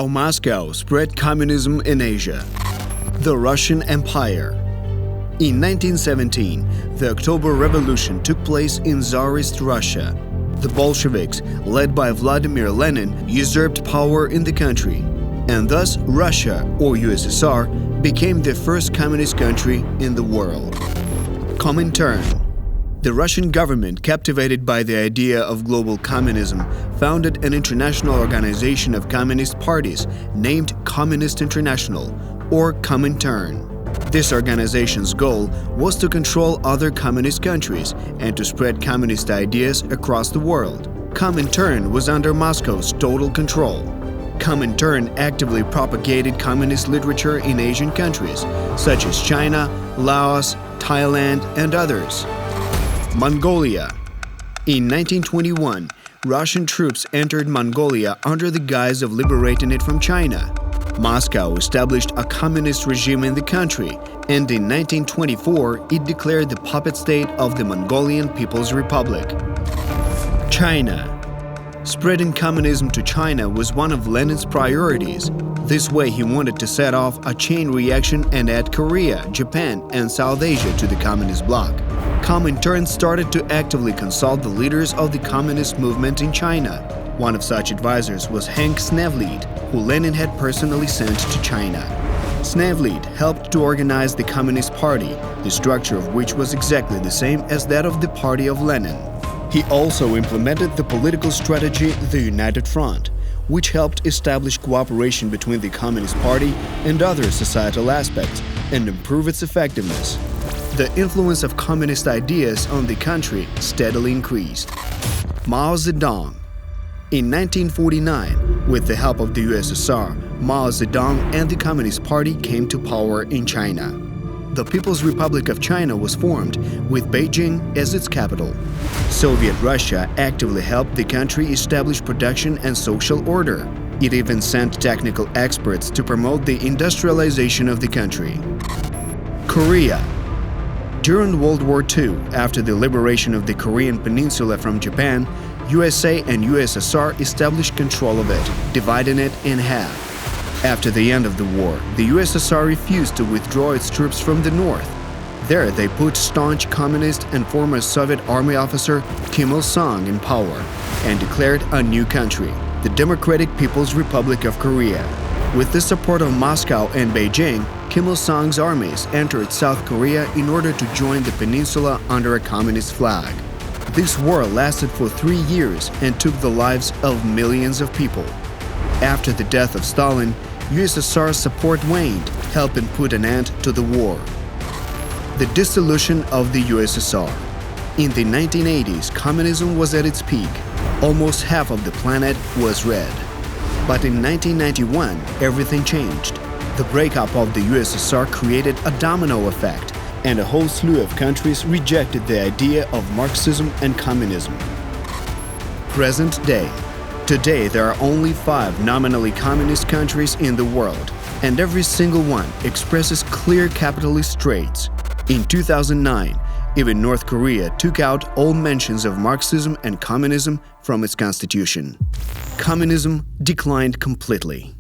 How Moscow spread communism in Asia. The Russian Empire. In 1917, the October Revolution took place in Tsarist Russia. The Bolsheviks, led by Vladimir Lenin, usurped power in the country, and thus Russia, or USSR, became the first communist country in the world. Comintern. The Russian government, captivated by the idea of global communism, founded an international organization of communist parties named Communist International, or Comintern. This organization's goal was to control other communist countries and to spread communist ideas across the world. Comintern was under Moscow's total control. Comintern actively propagated communist literature in Asian countries, such as China, Laos, Thailand, and others. Mongolia. In 1921, Russian troops entered Mongolia under the guise of liberating it from China. Moscow established a communist regime in the country, and in 1924 it declared the puppet state of the Mongolian People's Republic. China. Spreading communism to China was one of Lenin's priorities. This way he wanted to set off a chain reaction and add Korea, Japan, and South Asia to the communist bloc. Comintern started to actively consult the leaders of the communist movement in China. One of such advisors was Hank Snevlid, who Lenin had personally sent to China. Snevlid helped to organize the Communist Party, the structure of which was exactly the same as that of the party of Lenin. He also implemented the political strategy the United Front, which helped establish cooperation between the Communist Party and other societal aspects and improve its effectiveness. The influence of communist ideas on the country steadily increased. Mao Zedong. In 1949, with the help of the USSR, Mao Zedong and the Communist Party came to power in China. The People's Republic of China was formed, with Beijing as its capital. Soviet Russia actively helped the country establish production and social order. It even sent technical experts to promote the industrialization of the country. Korea. During World War II, after the liberation of the Korean peninsula from Japan, USA and USSR established control of it, dividing it in half. After the end of the war, the USSR refused to withdraw its troops from the north. There they put staunch communist and former Soviet army officer Kim Il-sung in power and declared a new country, the Democratic People's Republic of Korea. With the support of Moscow and Beijing, Kim Il-sung's armies entered South Korea in order to join the peninsula under a communist flag. This war lasted for 3 years and took the lives of millions of people. After the death of Stalin, USSR's support waned, helping put an end to the war. The dissolution of the USSR. In the 1980s, communism was at its peak. Almost half of the planet was red. But in 1991, everything changed. The breakup of the USSR created a domino effect, and a whole slew of countries rejected the idea of Marxism and communism. Present day. Today, there are only 5 nominally communist countries in the world, and every single one expresses clear capitalist traits. In 2009, even North Korea took out all mentions of Marxism and communism from its constitution. Communism declined completely.